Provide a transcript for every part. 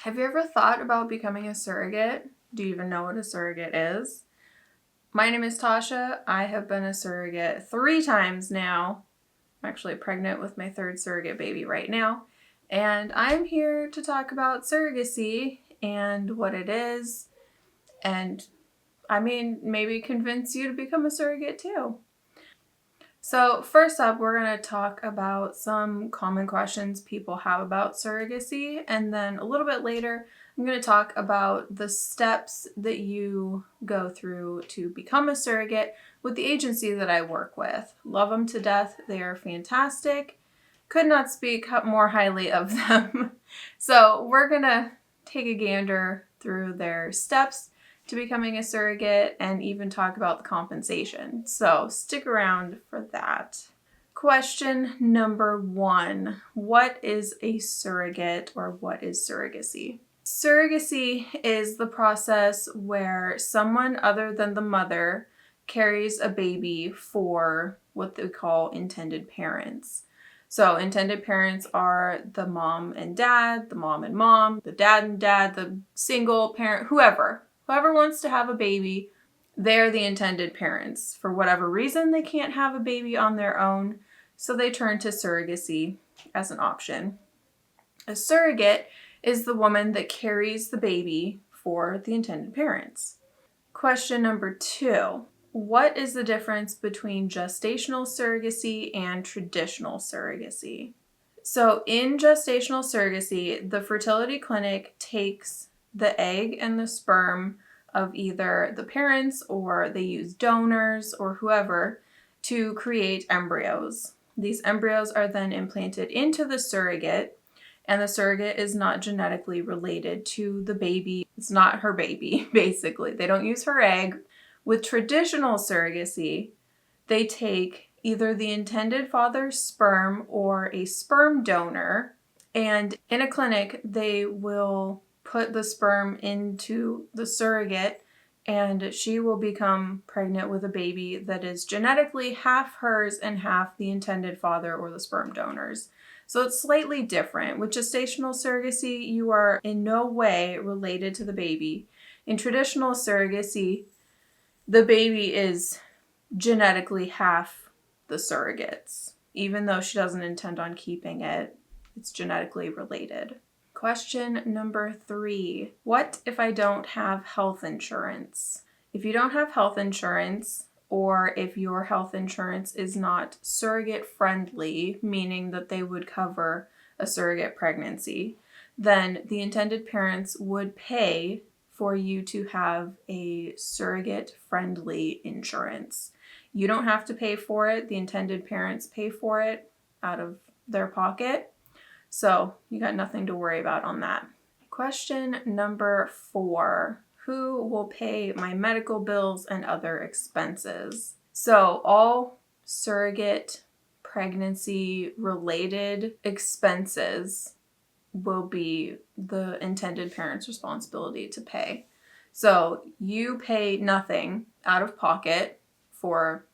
Have you ever thought about becoming a surrogate? Do you even know what a surrogate is? My name is Tasha. I have been a surrogate 3 times now. I'm actually pregnant with my 3rd surrogate baby right now. And I'm here to talk about surrogacy and what it is. And maybe convince you to become a surrogate too. So first up, we're going to talk about some common questions people have about surrogacy. And then a little bit later, I'm going to talk about the steps that you go through to become a surrogate with the agency that I work with. Love them to death. They are fantastic. Could not speak more highly of them. So we're going to take a gander through their steps to becoming a surrogate and even talk about the compensation. So stick around for that. Question number 1. What is a surrogate, or what is surrogacy? Surrogacy is the process where someone other than the mother carries a baby for what they call intended parents. So intended parents are the mom and dad, the mom and mom, the dad and dad, the single parent, whoever wants to have a baby, they're the intended parents. For whatever reason, they can't have a baby on their own, so they turn to surrogacy as an option. A surrogate is the woman that carries the baby for the intended parents. Question number 2. What is the difference between gestational surrogacy and traditional surrogacy? So in gestational surrogacy, the fertility clinic takes the egg and the sperm of either the parents, or they use donors or whoever to create embryos. These embryos are then implanted into the surrogate, and the surrogate is not genetically related to the baby. It's not her baby, basically. They don't use her egg. With traditional surrogacy, they take either the intended father's sperm or a sperm donor, and in a clinic, they will put the sperm into the surrogate, and she will become pregnant with a baby that is genetically half hers and half the intended father or the sperm donors. So it's slightly different. With gestational surrogacy, you are in no way related to the baby. In traditional surrogacy, the baby is genetically half the surrogate's. Even though she doesn't intend on keeping it, it's genetically related. Question number 3. What if I don't have health insurance? If you don't have health insurance, or if your health insurance is not surrogate friendly, meaning that they would cover a surrogate pregnancy, then the intended parents would pay for you to have a surrogate-friendly insurance. You don't have to pay for it. The intended parents pay for it out of their pocket. So you got nothing to worry about on that. Question number 4. Who will pay my medical bills and other expenses? So all surrogate pregnancy-related expenses will be the intended parent's responsibility to pay. So you pay nothing out of pocket for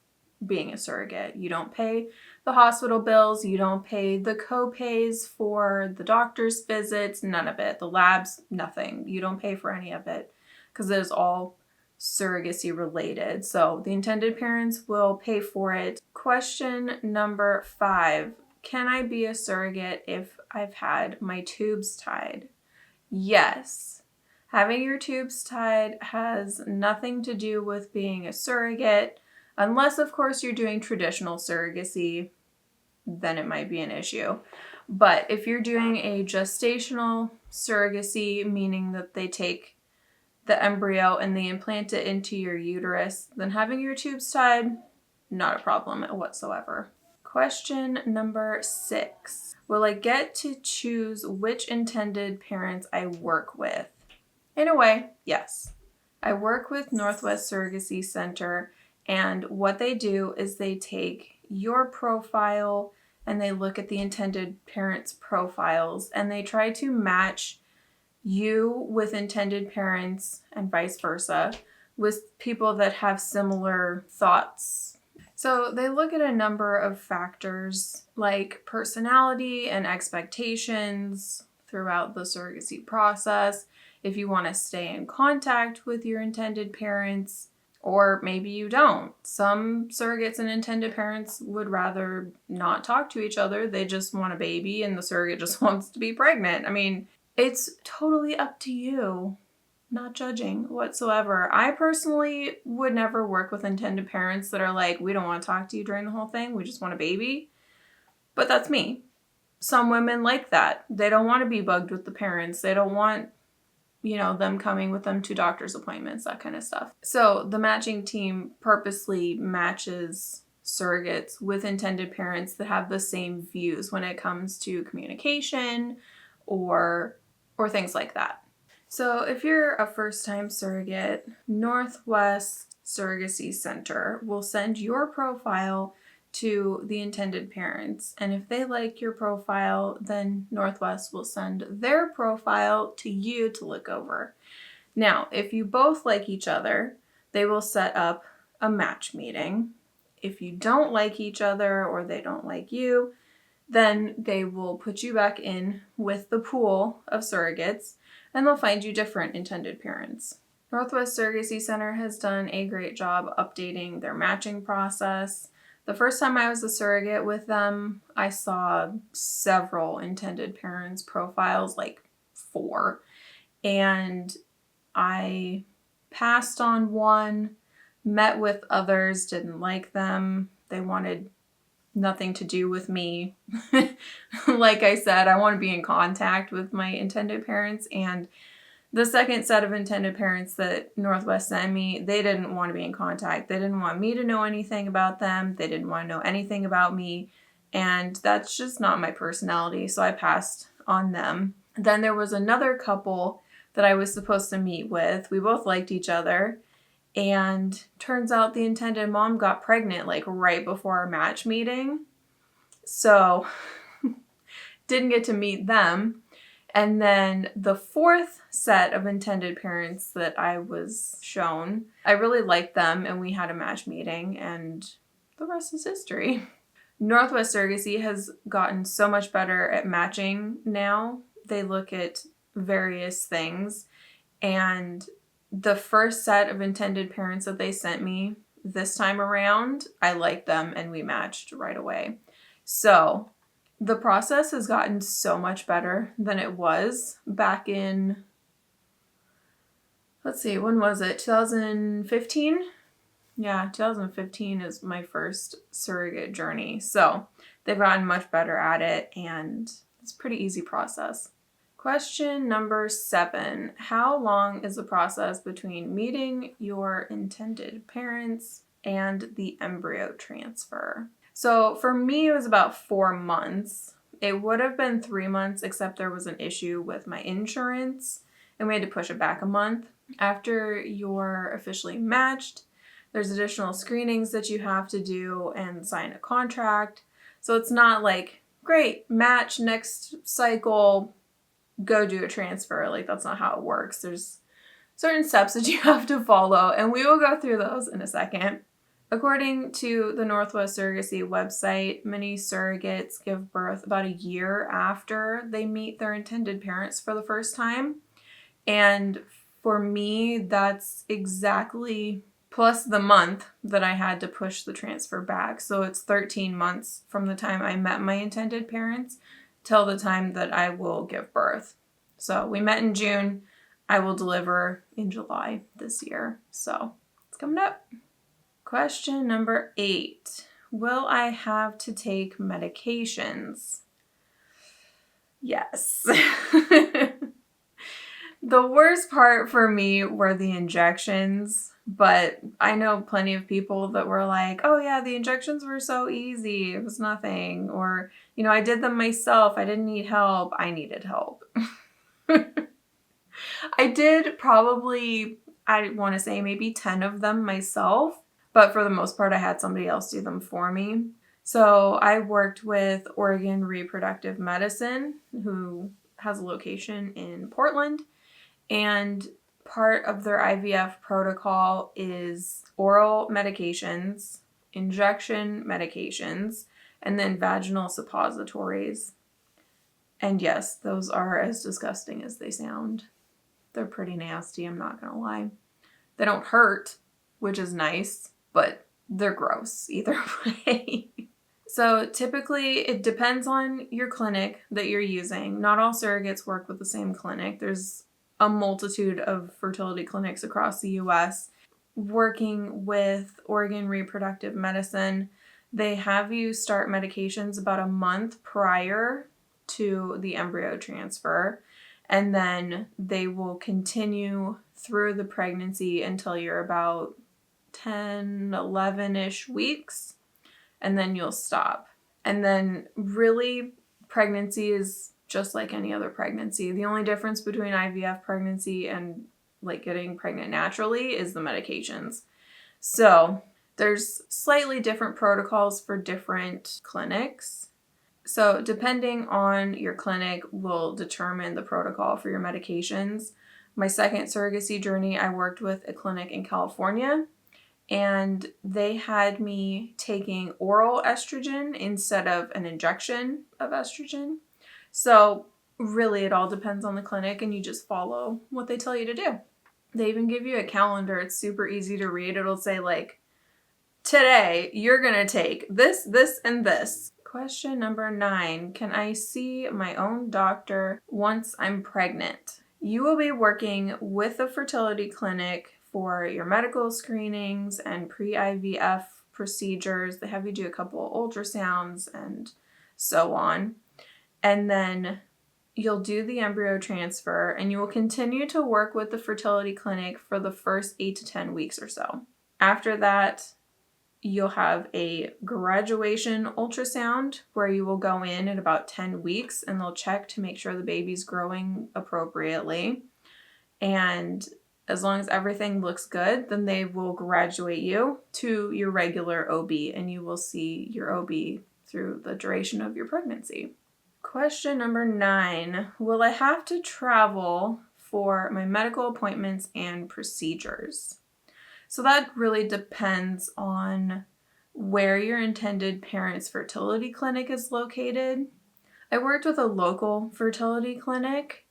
being a surrogate. You don't pay the hospital bills, you don't pay the co-pays for the doctor's visits, none of it. The labs, nothing. You don't pay for any of it because it is all surrogacy related. So the intended parents will pay for it. Question number 5. Can I be a surrogate if I've had my tubes tied? Yes. Having your tubes tied has nothing to do with being a surrogate, unless, of course, you're doing traditional surrogacy, then it might be an issue. But if you're doing a gestational surrogacy, meaning that they take the embryo and they implant it into your uterus, then having your tubes tied, not a problem whatsoever. Question number 6. Will I get to choose which intended parents I work with? In a way, yes. I work with Northwest Surrogacy Center, and what they do is they take your profile and they look at the intended parents' profiles and they try to match you with intended parents and vice versa with people that have similar thoughts. So they look at a number of factors like personality and expectations, throughout the surrogacy process, if you want to stay in contact with your intended parents, or maybe you don't. Some surrogates and intended parents would rather not talk to each other. They just want a baby and the surrogate just wants to be pregnant. I mean, it's totally up to you. Not judging whatsoever. I personally would never work with intended parents that are like, we don't want to talk to you during the whole thing. We just want a baby. But that's me. Some women like that. They don't want to be bugged with the parents. They don't want, them coming with them to doctor's appointments, that kind of stuff. So the matching team purposely matches surrogates with intended parents that have the same views when it comes to communication or things like that. So if you're a first-time surrogate, Northwest Surrogacy Center will send your profile to the intended parents. And if they like your profile, then Northwest will send their profile to you to look over. Now, if you both like each other, they will set up a match meeting. If you don't like each other or they don't like you, then they will put you back in with the pool of surrogates and they'll find you different intended parents. Northwest Surrogacy Center has done a great job updating their matching process. The first time I was a surrogate with them, I saw several intended parents' profiles, like 4, and I passed on one, met with others, didn't like them. They wanted nothing to do with me. Like I said, I want to be in contact with my intended parents, and the second set of intended parents that Northwest sent me, they didn't want to be in contact. They didn't want me to know anything about them. They didn't want to know anything about me, and that's just not my personality, so I passed on them. Then there was another couple that I was supposed to meet with. We both liked each other. And turns out the intended mom got pregnant like right before our match meeting. So didn't get to meet them. And then the fourth set of intended parents that I was shown, I really liked them and we had a match meeting and the rest is history. Northwest Surrogacy has gotten so much better at matching now. They look at various things, and the first set of intended parents that they sent me this time around, I liked them and we matched right away. So the process has gotten so much better than it was back in, when was it? 2015? Yeah, 2015 is my first surrogate journey. So they've gotten much better at it and it's a pretty easy process. Question number 7. How long is the process between meeting your intended parents and the embryo transfer? So for me, it was about 4 months. It would have been 3 months, except there was an issue with my insurance, and we had to push it back a month. After you're officially matched, there's additional screenings that you have to do and sign a contract. So it's not like, great, match, next cycle, go do a transfer. Like, that's not how it works. There's certain steps that you have to follow, and we will go through those in a second. According to the Northwest Surrogacy website, many surrogates give birth about a year after they meet their intended parents for the first time. And for me, that's exactly plus the month that I had to push the transfer back. So it's 13 months from the time I met my intended parents till the time that I will give birth. So we met in June. I will deliver in July this year. So it's coming up. Question number 8. Will I have to take medications? Yes. The worst part for me were the injections, but I know plenty of people that were like, oh yeah, the injections were so easy. It was nothing. Or, I did them myself. I didn't need help. I needed help. I did probably, I want to say maybe 10 of them myself, but for the most part, I had somebody else do them for me. So I worked with Oregon Reproductive Medicine, who has a location in Portland. And part of their IVF protocol is oral medications, injection medications, and then vaginal suppositories. And yes, those are as disgusting as they sound. They're pretty nasty, I'm not gonna lie. They don't hurt, which is nice, but they're gross either way. So typically it depends on your clinic that you're using. Not all surrogates work with the same clinic. There's a multitude of fertility clinics across the US. Working with Oregon Reproductive Medicine, they have you start medications about a month prior to the embryo transfer, and then they will continue through the pregnancy until you're about 10, 11-ish weeks, and then you'll stop. And then really, pregnancy is just like any other pregnancy. The only difference between IVF pregnancy and like getting pregnant naturally is the medications. So there's slightly different protocols for different clinics. So depending on your clinic will determine the protocol for your medications. My second surrogacy journey, I worked with a clinic in California, and they had me taking oral estrogen instead of an injection of estrogen. So really it all depends on the clinic, and you just follow what they tell you to do. They even give you a calendar. It's super easy to read. It'll say like, today you're gonna take this, this, and this. Question number 9, can I see my own doctor once I'm pregnant? You will be working with a fertility clinic for your medical screenings and pre-IVF procedures. They have you do a couple of ultrasounds and so on. And then you'll do the embryo transfer, and you will continue to work with the fertility clinic for the first 8 to 10 weeks or so. After that, you'll have a graduation ultrasound where you will go in at about 10 weeks and they'll check to make sure the baby's growing appropriately. And as long as everything looks good, then they will graduate you to your regular OB, and you will see your OB through the duration of your pregnancy. Question number 9, will I have to travel for my medical appointments and procedures? So that really depends on where your intended parent's fertility clinic is located. I worked with a local fertility clinic,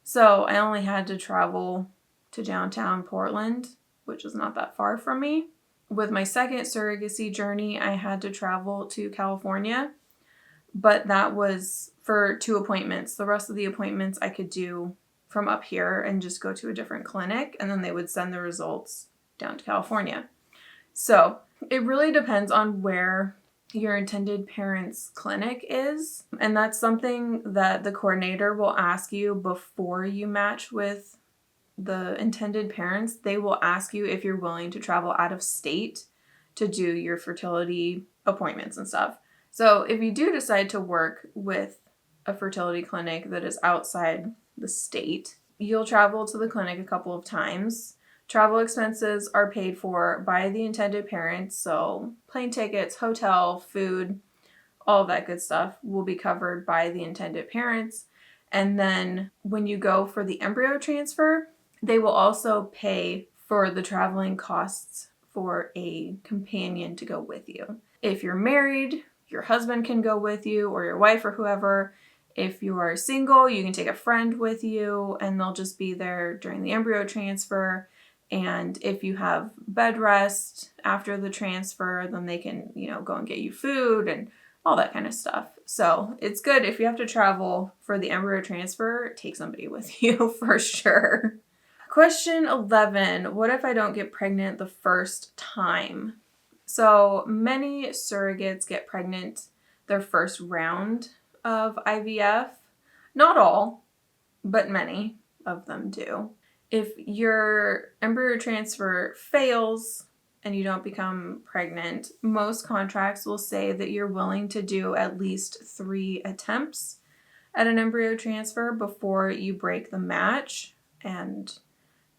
so I only had to travel to downtown Portland, which is not that far from me. With my second surrogacy journey, I had to travel to California, but that was for 2 appointments. The rest of the appointments I could do from up here and just go to a different clinic, and then they would send the results down to California. So it really depends on where your intended parent's clinic is. And that's something that the coordinator will ask you before you match with the intended parents. They will ask you if you're willing to travel out of state to do your fertility appointments and stuff. So if you do decide to work with a fertility clinic that is outside the state, you'll travel to the clinic a couple of times. Travel expenses are paid for by the intended parents, so plane tickets, hotel, food, all of that good stuff will be covered by the intended parents. And then when you go for the embryo transfer, they will also pay for the traveling costs for a companion to go with you. If you're married, your husband can go with you, or your wife or whoever. If you are single, you can take a friend with you, and they'll just be there during the embryo transfer. And if you have bed rest after the transfer, then they can, go and get you food and all that kind of stuff. So it's good if you have to travel for the embryo transfer, take somebody with you for sure. Question 11, what if I don't get pregnant the first time? So many surrogates get pregnant their first round of IVF. Not all, but many of them do. If your embryo transfer fails and you don't become pregnant, most contracts will say that you're willing to do at least 3 attempts at an embryo transfer before you break the match and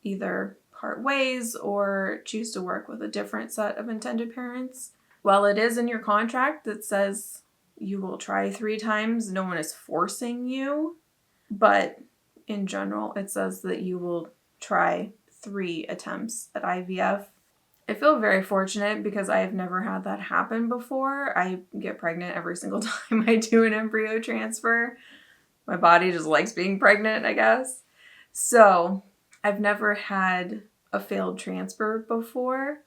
either part ways or choose to work with a different set of intended parents. While it is in your contract that says you will try 3 times, no one is forcing you, but in general, it says that you will try 3 attempts at IVF. I feel very fortunate because I have never had that happen before. I get pregnant every single time I do an embryo transfer. My body just likes being pregnant, I guess. So I've never had a failed transfer before,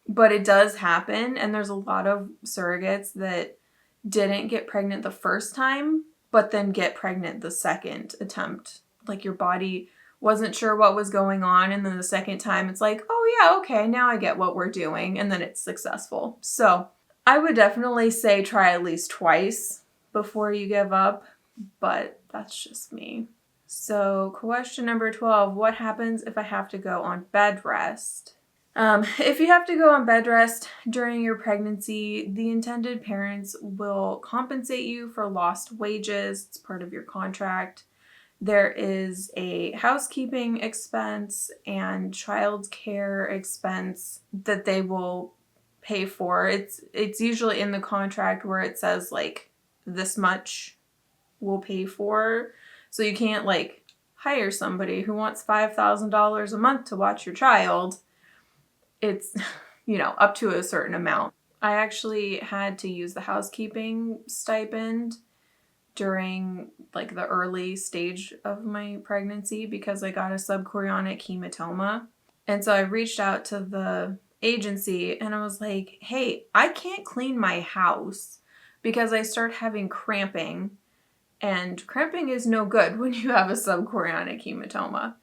but it does happen. And there's a lot of surrogates that didn't get pregnant the first time, but then get pregnant the second attempt. Like your body wasn't sure what was going on. And then the second time it's like, oh yeah, okay, now I get what we're doing. And then it's successful. So I would definitely say try at least twice before you give up, but that's just me. So question number 12, what happens if I have to go on bed rest? If you have to go on bed rest during your pregnancy, the intended parents will compensate you for lost wages. It's part of your contract. There is a housekeeping expense and child care expense that they will pay for. It's usually in the contract where it says like this much we'll pay for. So you can't like hire somebody who wants $5,000 a month to watch your child. It's, up to a certain amount. I actually had to use the housekeeping stipend during like the early stage of my pregnancy because I got a subchorionic hematoma. And so I reached out to the agency and I was like, hey, I can't clean my house because I start having cramping, and cramping is no good when you have a subchorionic hematoma.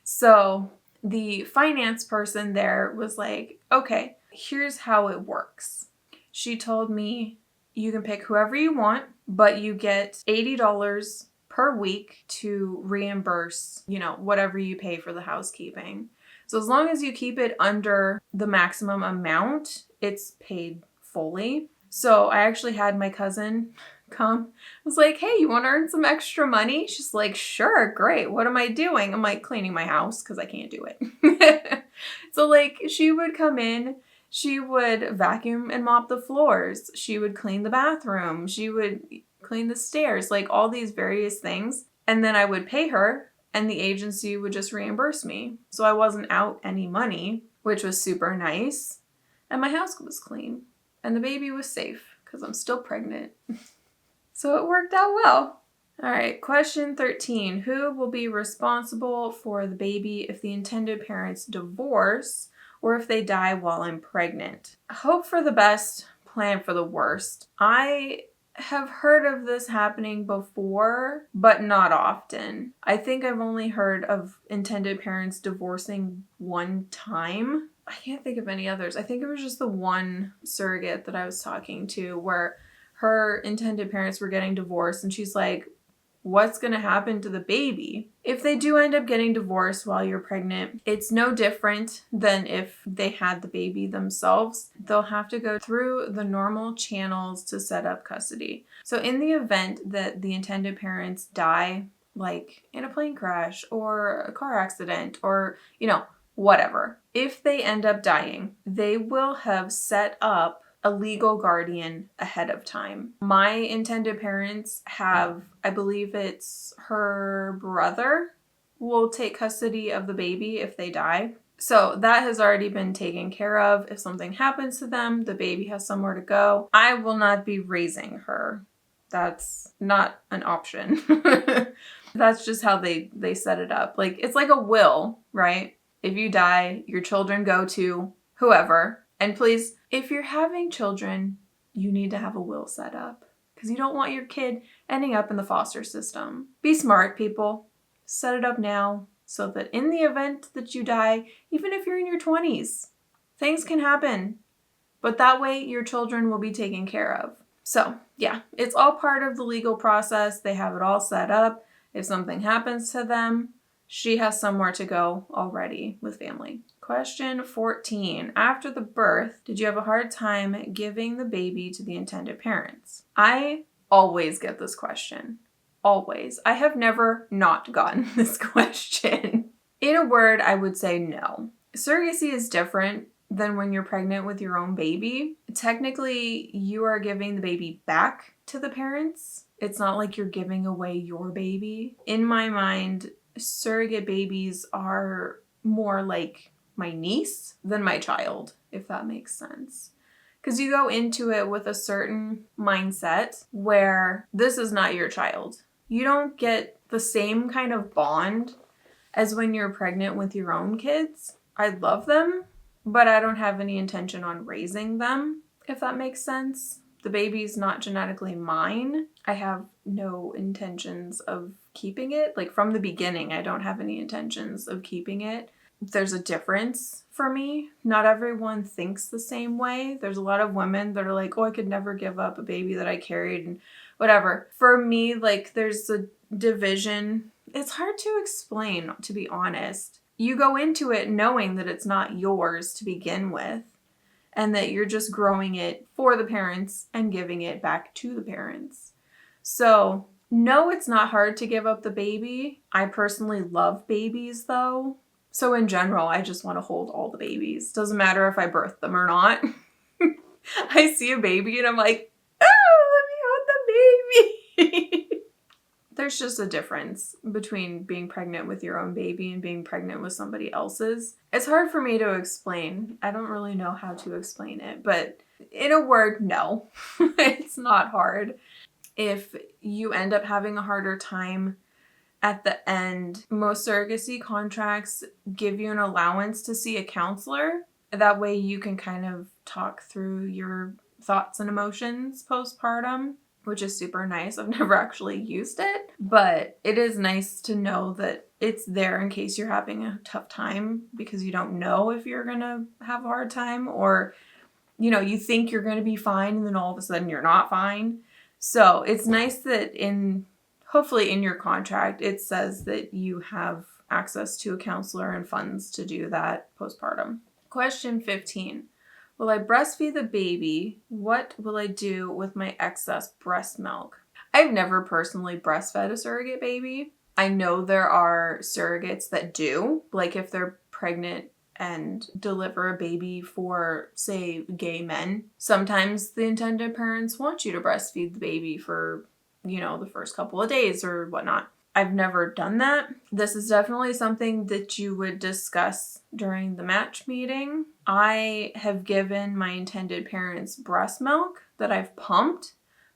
So the finance person there was like, okay, here's how it works. She told me you can pick whoever you want, but you get $80 per week to reimburse, whatever you pay for the housekeeping. So as long as you keep it under the maximum amount, it's paid fully. So I actually had my cousin come. I was like, hey, you want to earn some extra money? She's like, sure, great. What am I doing? I'm like, cleaning my house because I can't do it. So like she would come in, she would vacuum and mop the floors. She would clean the bathroom. She would clean the stairs, like all these various things. And then I would pay her and the agency would just reimburse me. So I wasn't out any money, which was super nice. And my house was clean and the baby was safe because I'm still pregnant. So it worked out well. All right, question 13. Who will be responsible for the baby if the intended parents divorce or if they die while I'm pregnant? Hope for the best, plan for the worst. I have heard of this happening before, but not often. I think I've only heard of intended parents divorcing one time. I can't think of any others. I think it was just the one surrogate that I was talking to where her intended parents were getting divorced and she's like, what's going to happen to the baby? If they do end up getting divorced while you're pregnant, it's no different than if they had the baby themselves. They'll have to go through the normal channels to set up custody. So in the event that the intended parents die, like in a plane crash or a car accident or, whatever, if they end up dying, they will have set up a legal guardian ahead of time. My intended parents have, I believe it's her brother will take custody of the baby if they die. So that has already been taken care of. If something happens to them, the baby has somewhere to go. I will not be raising her. That's not an option. That's just how they set it up. Like, it's like a will, right? If you die, your children go to whoever. And please, if you're having children, you need to have a will set up because you don't want your kid ending up in the foster system. Be smart, people. Set it up now so that in the event that you die, even if you're in your 20s, things can happen. But that way, your children will be taken care of. So, yeah, it's all part of the legal process. They have it all set up. If something happens to them, she has somewhere to go already with family. Question 14. After the birth, did you have a hard time giving the baby to the intended parents? I always get this question. Always. I have never not gotten this question. In a word, I would say no. Surrogacy is different than when you're pregnant with your own baby. Technically, you are giving the baby back to the parents. It's not like you're giving away your baby. In my mind, surrogate babies are more like my niece than my child, if that makes sense. Because you go into it with a certain mindset where this is not your child. You don't get the same kind of bond as when you're pregnant with your own kids. I love them, but I don't have any intention on raising them, if that makes sense. The baby's not genetically mine. I have no intentions of keeping it. Like from the beginning, I don't have any intentions of keeping it. There's a difference for me. Not everyone thinks the same way. There's a lot of women that are like, oh, I could never give up a baby that I carried and whatever. For me, like there's a division. It's hard to explain, to be honest. You go into it knowing that it's not yours to begin with and that you're just growing it for the parents and giving it back to the parents. So, no, it's not hard to give up the baby. I personally love babies though. So in general, I just want to hold all the babies. Doesn't matter if I birth them or not. I see a baby and I'm like, oh, let me hold the baby. There's just a difference between being pregnant with your own baby and being pregnant with somebody else's. It's hard for me to explain. I don't really know how to explain it, but in a word, no. It's not hard. If you end up having a harder time at the end, most surrogacy contracts give you an allowance to see a counselor. That way you can kind of talk through your thoughts and emotions postpartum, which is super nice. I've never actually used it, but it is nice to know that it's there in case you're having a tough time because you don't know if you're going to have a hard time or, you know, you think you're going to be fine and then all of a sudden you're not fine. So it's nice that hopefully in your contract, it says that you have access to a counselor and funds to do that postpartum. Question 15. Will I breastfeed the baby? What will I do with my excess breast milk? I've never personally breastfed a surrogate baby. I know there are surrogates that do, like if they're pregnant and deliver a baby for, say, gay men. Sometimes the intended parents want you to breastfeed the baby for, you know, the first couple of days or whatnot. I've never done that. This is definitely something that you would discuss during the match meeting. I have given my intended parents breast milk that I've pumped,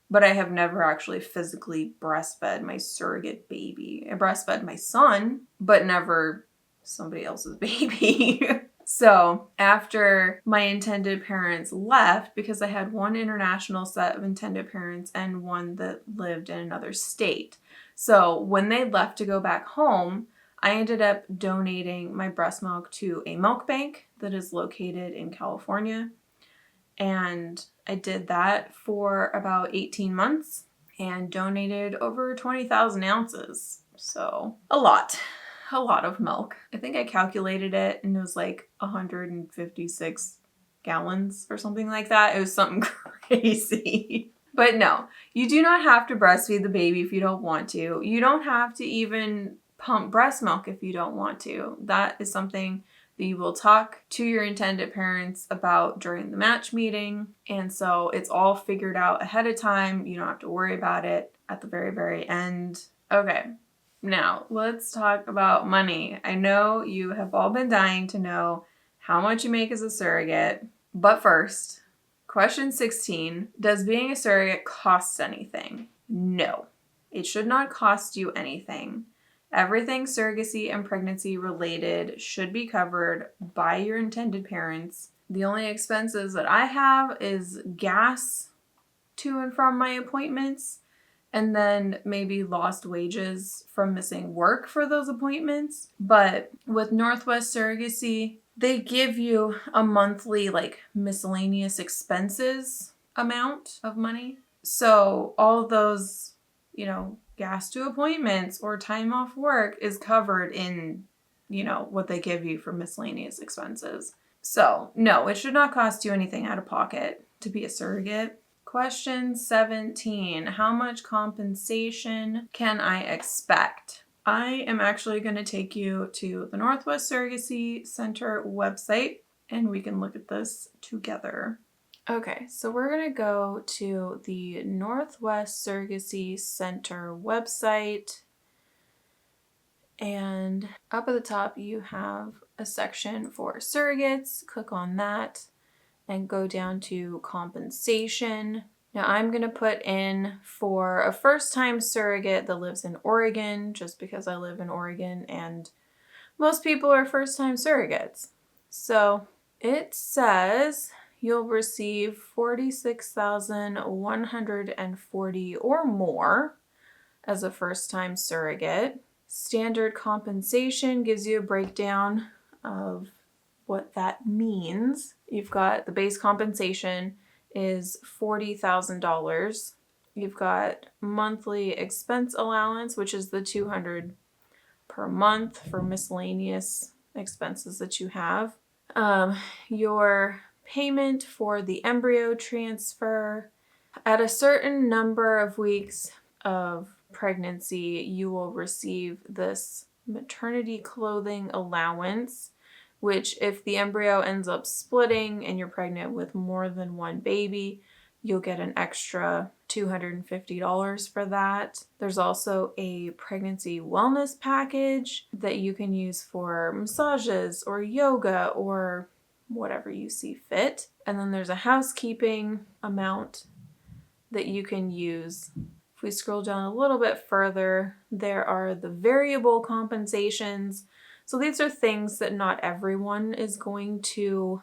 but I have never actually physically breastfed my surrogate baby. I breastfed my son, but never somebody else's baby. So after my intended parents left, because I had one international set of intended parents and one that lived in another state. So when they left to go back home, I ended up donating my breast milk to a milk bank that is located in California. And I did that for about 18 months and donated over 20,000 ounces. So a lot of milk. I think I calculated it and it was like 156 gallons or something like that. It was something crazy. But no, you do not have to breastfeed the baby if you don't want to. You don't have to even pump breast milk if you don't want to. That is something that you will talk to your intended parents about during the match meeting. And so it's all figured out ahead of time. You don't have to worry about it at the very, very end. Okay, now let's talk about money. I know you have all been dying to know how much you make as a surrogate. But first, question 16, does being a surrogate cost anything? No, it should not cost you anything. Everything surrogacy and pregnancy related should be covered by your intended parents. The only expenses that I have is gas to and from my appointments, and then maybe lost wages from missing work for those appointments. But with Northwest Surrogacy, they give you a monthly like miscellaneous expenses amount of money. So all those, you know, gas to appointments or time off work is covered in, you know, what they give you for miscellaneous expenses. So no, it should not cost you anything out of pocket to be a surrogate. Question 17, how much compensation can I expect? I am actually going to take you to the Northwest Surrogacy Center website and we can look at this together. Okay, so we're going to go to the Northwest Surrogacy Center website, and up at the top you have a section for surrogates. Click on that and go down to compensation. Now I'm going to put in for a first-time surrogate that lives in Oregon, just because I live in Oregon and most people are first-time surrogates. So it says you'll receive $46,140 or more as a first-time surrogate. Standard compensation gives you a breakdown of what that means. You've got the base compensation is $40,000. You've got monthly expense allowance, which is the $200 per month for miscellaneous expenses that you have. Your payment for the embryo transfer. At a certain number of weeks of pregnancy, you will receive this maternity clothing allowance, which if the embryo ends up splitting and you're pregnant with more than one baby, you'll get an extra $250 for that. There's also a pregnancy wellness package that you can use for massages or yoga or whatever you see fit. And then there's a housekeeping amount that you can use. If we scroll down a little bit further, there are the variable compensations. So these are things that not everyone is going to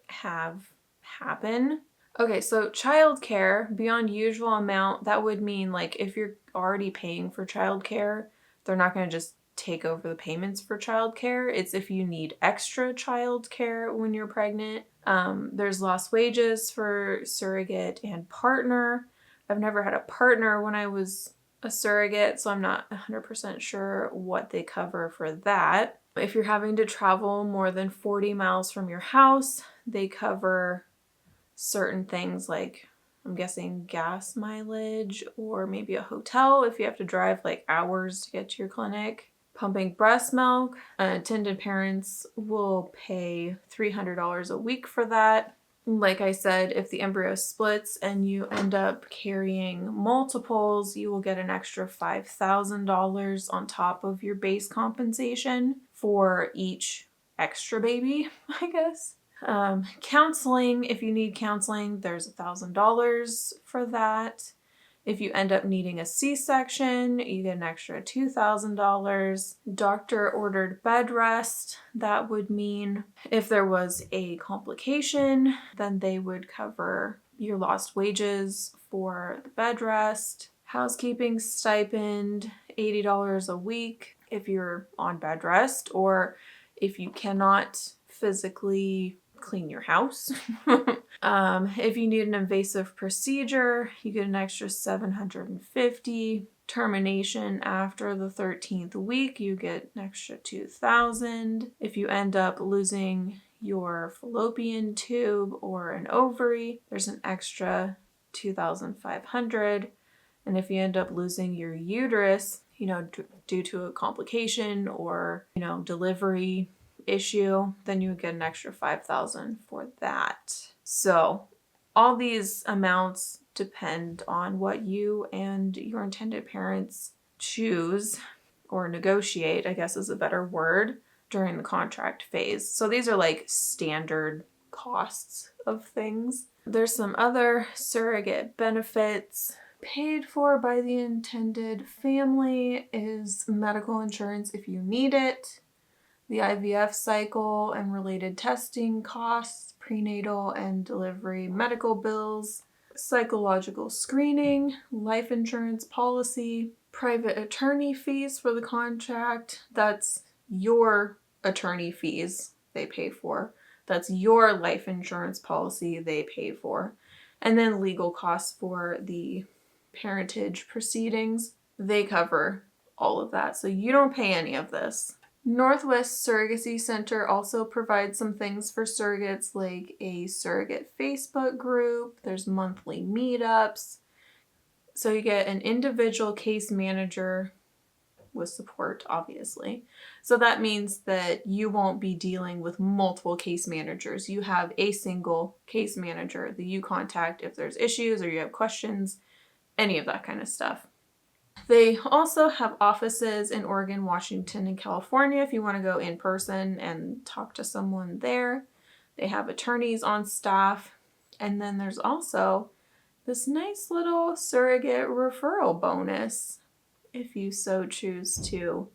have happen. Okay, so childcare beyond usual amount, that would mean like if you're already paying for childcare, they're not going to just take over the payments for childcare. It's if you need extra childcare when you're pregnant. There's lost wages for surrogate and partner. I've never had a partner when I was a surrogate, so I'm not 100% sure what they cover for that. If you're having to travel more than 40 miles from your house, they cover certain things like, I'm guessing, gas mileage or maybe a hotel if you have to drive like hours to get to your clinic. Pumping breast milk, attended parents will pay $300 a week for that. Like I said, if the embryo splits and you end up carrying multiples, you will get an extra $5,000 on top of your base compensation for each extra baby, I guess. Counseling, if you need counseling, there's $1,000 for that. If you end up needing a C-section, you get an extra $2,000. Doctor-ordered bed rest, that would mean if there was a complication, then they would cover your lost wages for the bed rest. Housekeeping stipend, $80 a week if you're on bed rest, or if you cannot physically clean your house. If you need an invasive procedure, you get an extra $750. Termination after the 13th week, you get an extra $2,000. If you end up losing your fallopian tube or an ovary, there's an extra $2,500. And if you end up losing your uterus, due to a complication or, delivery issue, then you would get an extra $5,000 for that. So all these amounts depend on what you and your intended parents choose or negotiate, I guess is a better word, during the contract phase. So these are like standard costs of things. There's some other surrogate benefits. Paid for by the intended family is medical insurance if you need it, the IVF cycle and related testing costs, prenatal and delivery medical bills, psychological screening, life insurance policy, private attorney fees for the contract. That's your attorney fees they pay for. That's your life insurance policy they pay for. And then legal costs for the parentage proceedings. They cover all of that. So you don't pay any of this. Northwest Surrogacy Center also provides some things for surrogates, like a surrogate Facebook group. There's monthly meetups. So you get an individual case manager with support, obviously. So that means that you won't be dealing with multiple case managers. You have a single case manager that you contact if there's issues or you have questions, any of that kind of stuff. They also have offices in Oregon, Washington, and California if you want to go in person and talk to someone there. They have attorneys on staff. And then there's also this nice little surrogate referral bonus if you so choose to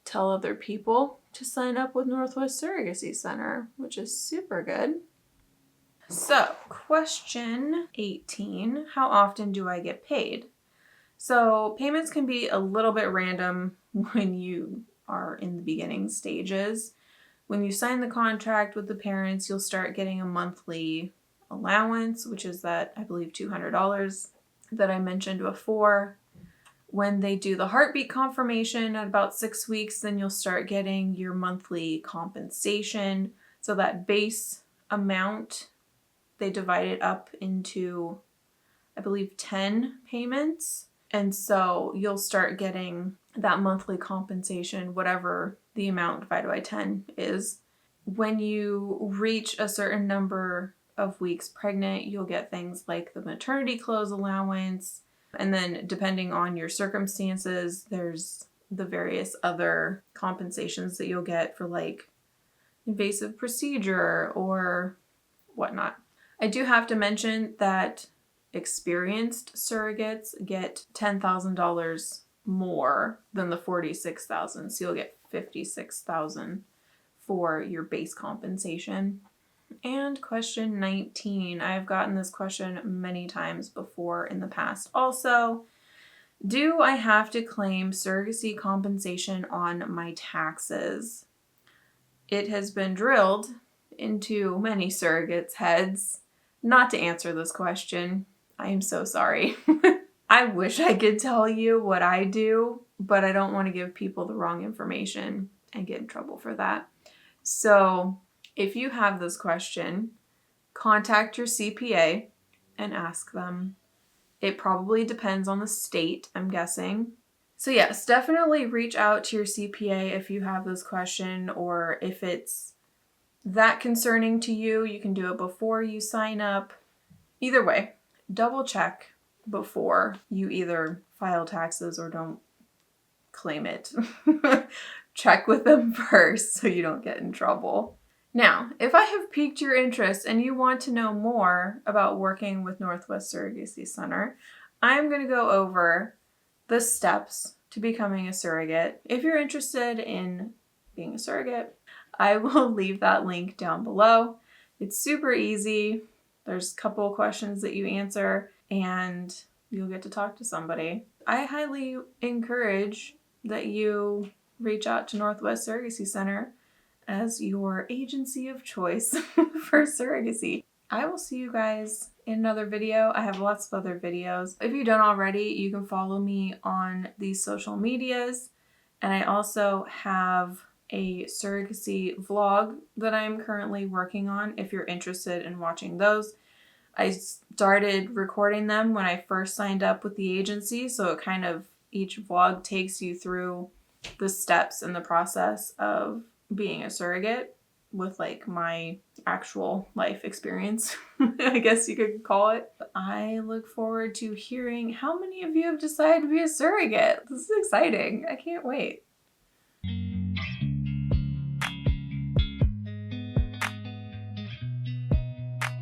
tell other people to sign up with Northwest Surrogacy Center, which is super good. So, question 18, how often do I get paid? So, payments can be a little bit random when you are in the beginning stages. When you sign the contract with the parents, you'll start getting a monthly allowance, which is that, I believe, $200 that I mentioned before. When they do the heartbeat confirmation at about 6 weeks, then you'll start getting your monthly compensation. So that base amount, they divide it up into, I believe, 10 payments. And so you'll start getting that monthly compensation, whatever the amount divided by 10 is. When you reach a certain number of weeks pregnant, you'll get things like the maternity clothes allowance. And then depending on your circumstances, there's the various other compensations that you'll get for like invasive procedure or whatnot. I do have to mention that experienced surrogates get $10,000 more than the $46,000. So you'll get $56,000 for your base compensation. And question 19. I've gotten this question many times before in the past. Also, do I have to claim surrogacy compensation on my taxes? It has been drilled into many surrogates' heads not to answer this question. I am so sorry. I wish I could tell you what I do, but I don't want to give people the wrong information and get in trouble for that. So if you have this question, contact your CPA and ask them. It probably depends on the state, I'm guessing. So yes, definitely reach out to your CPA if you have this question, or if it's that concerning to you, you can do it before you sign up. Either way, double check before you either file taxes or don't claim it. Check with them first so you don't get in trouble. Now, if I have piqued your interest and you want to know more about working with Northwest Surrogacy Center, I'm going to go over the steps to becoming a surrogate. If you're interested in being a surrogate, I will leave that link down below. It's super easy. There's a couple of questions that you answer and you'll get to talk to somebody. I highly encourage that you reach out to Northwest Surrogacy Center as your agency of choice for surrogacy. I will see you guys in another video. I have lots of other videos. If you don't already, you can follow me on these social medias. And I also have a surrogacy vlog that I'm currently working on if you're interested in watching those. I started recording them when I first signed up with the agency, so it kind of, each vlog takes you through the steps in the process of being a surrogate with like my actual life experience, I guess you could call it. I look forward to hearing how many of you have decided to be a surrogate. This is exciting. I can't wait.